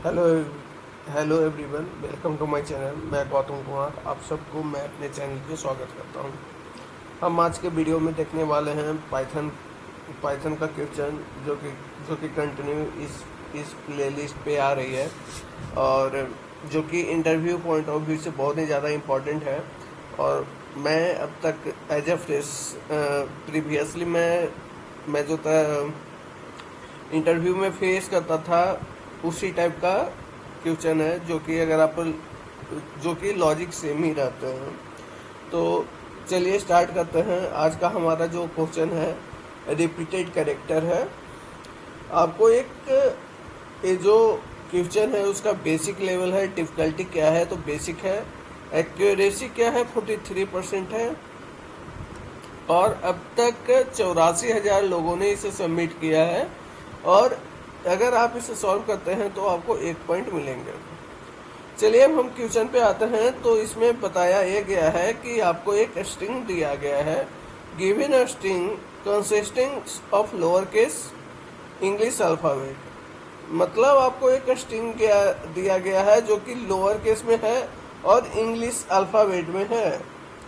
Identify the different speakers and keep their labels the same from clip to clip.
Speaker 1: Hello hello everyone, welcome to my channel. मैं गौतम कुमार, आप सबको मैं अपने चैनल पे स्वागत करता हूँ। हम आज के वीडियो में देखने वाले हैं पाइथन पाइथन का क्वेश्चन जो कि कंटिन्यू इस प्लेलिस्ट पे आ रही है, और जो कि इंटरव्यू पॉइंट ऑफ व्यू से बहुत ही ज़्यादा इम्पोर्टेंट है। और मैं अब तक एज ए फ्रेश प्रीवियसली मैं जो था इंटरव्यू में फेस करता था, उसी टाइप का क्वेश्चन है, जो कि लॉजिक सेम ही रहते हैं। तो चलिए स्टार्ट करते हैं। आज का हमारा जो क्वेश्चन है, रिपीटेड कैरेक्टर है। आपको ये जो क्वेश्चन है उसका बेसिक लेवल है, डिफ़िकल्टी क्या है तो बेसिक है, एक्यूरेसी क्या है 43% है, और अब तक 84,000 लोगों ने इसे सबमिट किया है। और अगर आप इसे सॉल्व करते हैं तो आपको 1 पॉइंट मिलेंगे। चलिए अब हम क्वेश्चन पे आते हैं। तो इसमें बताया ये गया है कि आपको एक स्ट्रिंग दिया गया है, given a string consisting of lower case English alphabet. मतलब आपको एक स्ट्रिंग दिया गया है जो कि लोअर केस में है और इंग्लिश अल्फ़ाबेट में है,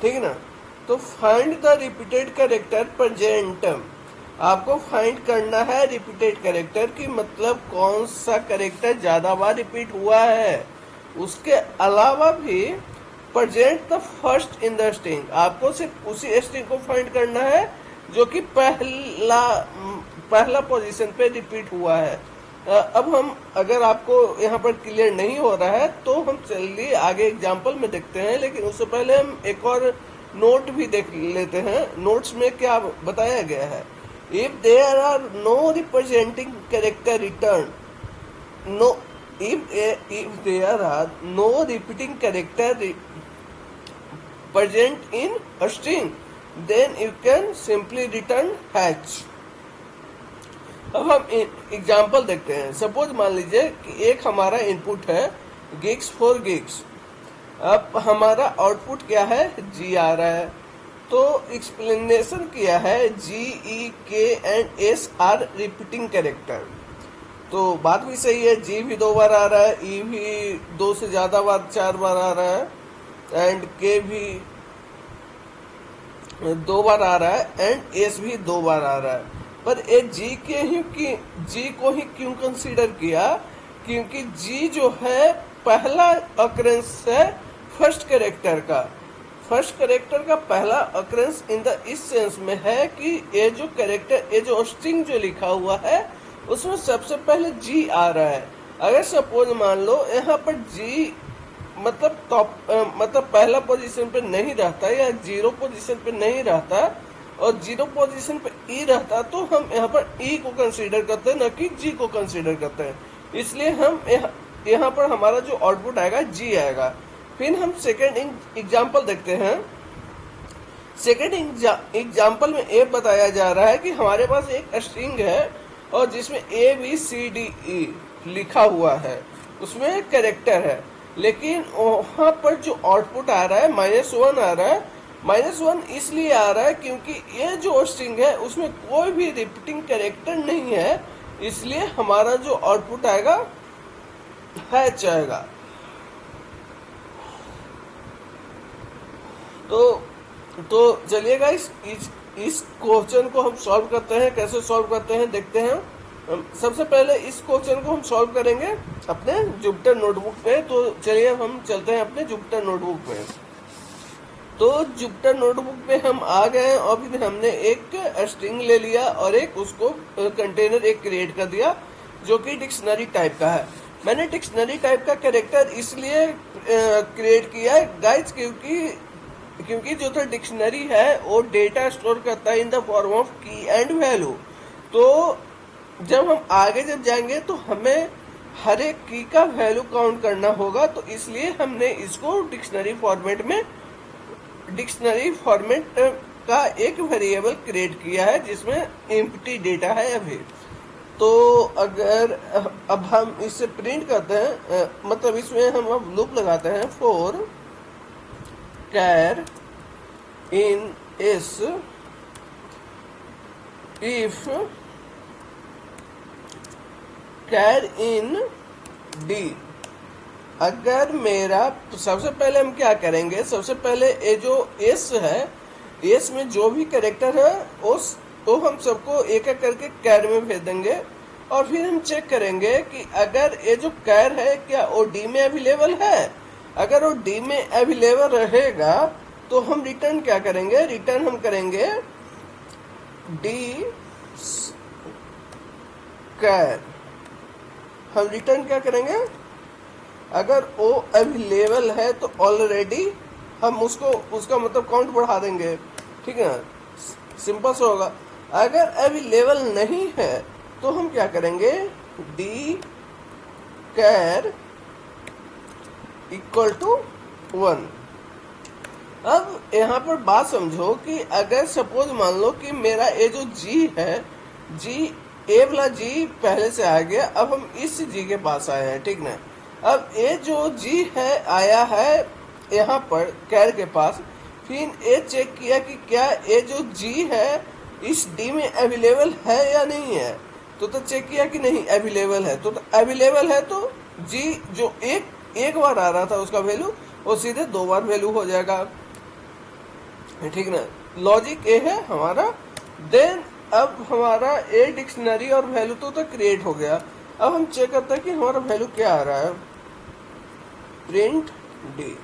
Speaker 1: ठीक है ना। तो find the repeated character present. आपको फाइंड करना है रिपीटेड कैरेक्टर की, मतलब कौन सा कैरेक्टर ज़्यादा बार रिपीट हुआ है। उसके अलावा भी present the first in the string, आपको सिर्फ उसी स्ट्रिंग को फाइंड करना है जो कि पहला पोजीशन पे रिपीट हुआ है। अब हम, अगर आपको यहाँ पर क्लियर नहीं हो रहा है तो हम चलिए आगे एग्जाम्पल में देखते हैं, लेकिन उससे पहले हम एक और नोट भी देख लेते हैं। नोट्स में क्या बताया गया है, if there are no representing character return, no if there are no repeating character present in a string, then you can simply return hatch। अब हम एग्जाम्पल देखते हैं। सपोज मान लीजिए कि एक हमारा इनपुट है gigs for gigs। अब हमारा आउटपुट क्या है, जी आ रहा है। तो एक्सप्लेनेशन किया है जी, ई, के and S R repeating character. तो बात भी सही है, जी भी 2 बार आ रहा है, ई भी 2 से ज़्यादा बार 4 बार आ रहा है, एंड के भी 2 बार आ रहा है, एंड एस भी 2 बार आ रहा है। पर ये जी को ही क्यों कंसीडर किया, क्योंकि जी जो है पहला अक्रेंस है फर्स्ट कैरेक्टर का पहला अक्रेंस इन द इस सेंस में है कि ये जो स्ट्रिंग जो लिखा हुआ है उसमें सबसे पहले जी आ रहा है। अगर सपोज मान लो यहाँ पर जी मतलब मतलब पहला पोजीशन पे नहीं रहता या 0 पोजीशन पे नहीं रहता और 0 पोजीशन पे ई रहता, तो हम यहाँ पर ई को कंसीडर करते हैं, न कि जी को कंसीडर करते हैं। इसलिए हम यहाँ पर हमारा जो आउटपुट आएगा जी आएगा। फिर हम सेकेंड एग्जाम्पल देखते हैं। सेकेंड एग्जाम्पल में ये बताया जा रहा है कि हमारे पास एक स्ट्रिंग है और जिसमें A B C D E लिखा हुआ है, उसमें एक कैरेक्टर है, लेकिन वहाँ पर जो आउटपुट आ रहा है -1 आ रहा है। -1 इसलिए आ रहा है क्योंकि ये जो स्ट्रिंग है उसमें कोई भी रिपीटिंग कैरेक्टर नहीं है, इसलिए हमारा जो आउटपुट आएगा हैच आएगा। तो चलिएगा इस क्वेश्चन को हम सॉल्व करते हैं। कैसे सॉल्व करते हैं देखते हैं। सबसे पहले इस क्वेश्चन को हम सॉल्व करेंगे अपने जुपिटर नोटबुक पे। तो चलिए हम चलते हैं अपने जुपिटर नोटबुक पे। तो जुपिटर नोटबुक पे हम आ गए और फिर हमने एक स्ट्रिंग ले लिया और एक उसको कंटेनर एक क्रिएट कर दिया जो कि डिक्शनरी टाइप का है। मैंने डिक्शनरी टाइप का कैरेक्टर इसलिए क्रिएट किया है गाइज, क्योंकि जो तो डिक्शनरी है वो डेटा स्टोर करता है इन द फॉर्म ऑफ की एंड वैल्यू। तो जब हम आगे जाएंगे तो हमें हर एक की का वैल्यू काउंट करना होगा, तो इसलिए हमने इसको डिक्शनरी फॉर्मेट का एक वेरिएबल क्रिएट किया है जिसमें एम्प्टी डेटा है अभी। तो अगर अब हम इससे प्रिंट करते हैं, मतलब इसमें हम अब लूप लगाते हैं for char in s if char in d. अगर मेरा, सबसे पहले हम क्या करेंगे, सबसे पहले ये जो एस है, एस में जो भी कैरेक्टर है उस तो हम सबको एक एक करके कैर में भेज देंगे, और फिर हम चेक करेंगे कि अगर ये जो कैर है क्या वो डी में अवेलेबल है। अगर वो डी में अवेलेबल रहेगा तो हम रिटर्न क्या करेंगे, रिटर्न हम करेंगे डी कैर। हम रिटर्न क्या करेंगे, अगर वो अवेलेबल है तो ऑलरेडी हम उसको, उसका मतलब काउंट बढ़ा देंगे, ठीक है ना, सिंपल सा होगा। अगर अवेलेबल नहीं है तो हम क्या करेंगे, डी कैर इक्वल टू 1। अब यहाँ पर बात समझो कि अगर सपोज मान लो कि मेरा ये जो जी है, जी ए वाला जी पहले से आ गया, अब हम इस जी के पास आए हैं, ठीक ना। अब ये जो जी है आया है यहाँ पर कैर के पास, फिर ये चेक किया कि क्या ये जो जी है इस डी में अवेलेबल है या नहीं है, तो चेक किया कि नहीं अवेलेबल है, तो अवेलेबल है तो जी जो एक बार आ रहा था उसका वैल्यू वो सीधे 2 बार वैल्यू हो जाएगा, ठीक ना। लॉजिक ये है हमारा। देन अब हमारा ए डिक्शनरी और वैल्यू तो क्रिएट हो गया। अब हम चेक करते हैं कि हमारा वैल्यू क्या आ रहा है, प्रिंट डी।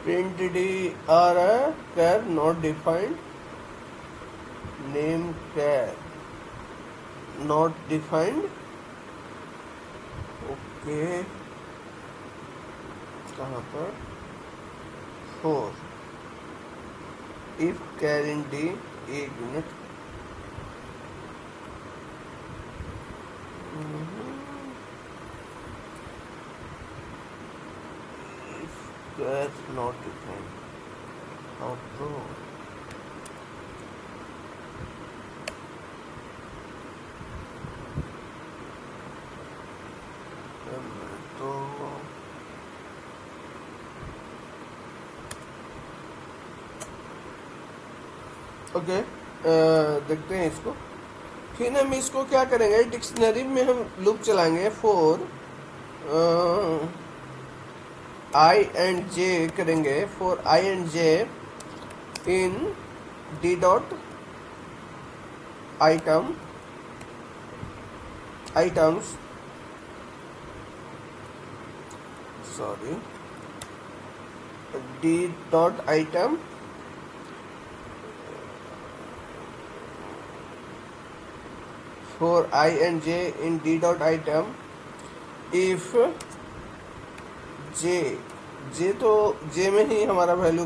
Speaker 1: प्रिंट डी आ रहा है char not defined, name char not defined, okay, कहाँ पर 4 if कैर इन डी, एक मिनट, if char not defined, how तो ओके, देखते हैं इसको। फिर हम इसको क्या करेंगे, डिक्शनरी में हम लूप चलाएंगे फॉर आई एंड जे करेंगे, for I and J in D dot item items, sorry, D dot item for I and j in d dot item if j तो j में ही हमारा वैल्यू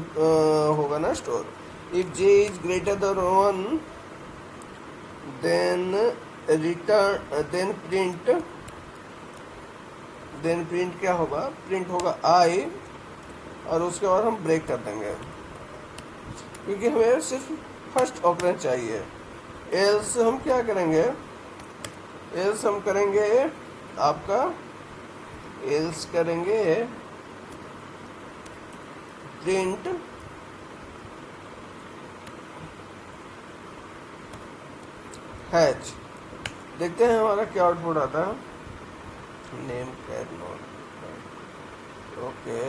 Speaker 1: होगा ना store. if j is greater than 1 then return then print क्या होगा, print होगा I, और उसके बाद हम ब्रेक कर देंगे क्योंकि हमें सिर्फ फर्स्ट ऑकरेंस चाहिए। एल्स हम क्या करेंगे, एल्स हम करेंगे आपका, एल्स करेंगे प्रिंट हैच। देखते हैं हमारा क्या आउटपुट आता है, नेम कैर नॉट, ओके,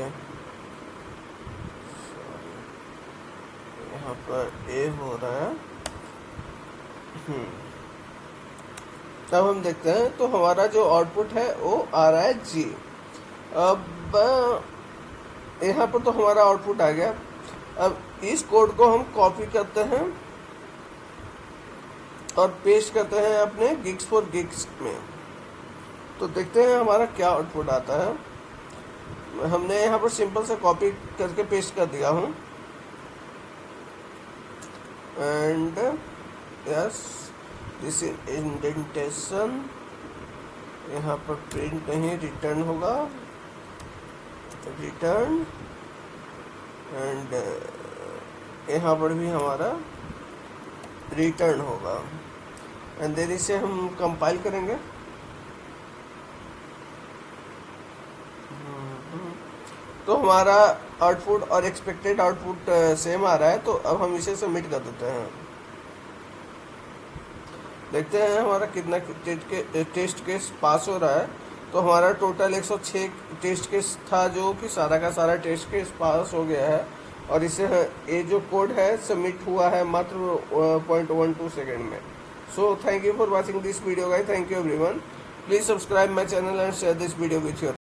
Speaker 1: यहाँ पर ए हो रहा है। अब हम देखते हैं तो हमारा जो आउटपुट है वो आ रहा है जी। अब यहाँ पर तो हमारा आउटपुट आ गया। अब इस कोड को हम कॉपी करते हैं और पेस्ट करते हैं अपने गिग्स फॉर गिग्स में, तो देखते हैं हमारा क्या आउटपुट आता है। हमने यहाँ पर सिंपल से कॉपी करके पेस्ट कर दिया हूँ, and yes this is indentation, यहाँ पर प्रिंट नहीं रिटर्न होगा, रिटर्न, एंड यहाँ पर भी हमारा रिटर्न होगा। एंड देन इसे हम कंपाइल करेंगे। तो हमारा आउटपुट और एक्सपेक्टेड आउटपुट सेम आ रहा है, तो अब हम इसे सबमिट कर देते हैं। देखते हैं हमारा कितना टेस्ट केस पास हो रहा है। तो हमारा टोटल 106 टेस्ट केस था, जो कि सारा का सारा टेस्ट केस पास हो गया है। और इसे ये जो कोड है सबमिट हुआ है मात्र 0.12 सेकेंड में। So thank you for watching this video guys, thank you everyone. Please subscribe my channel and share this video with your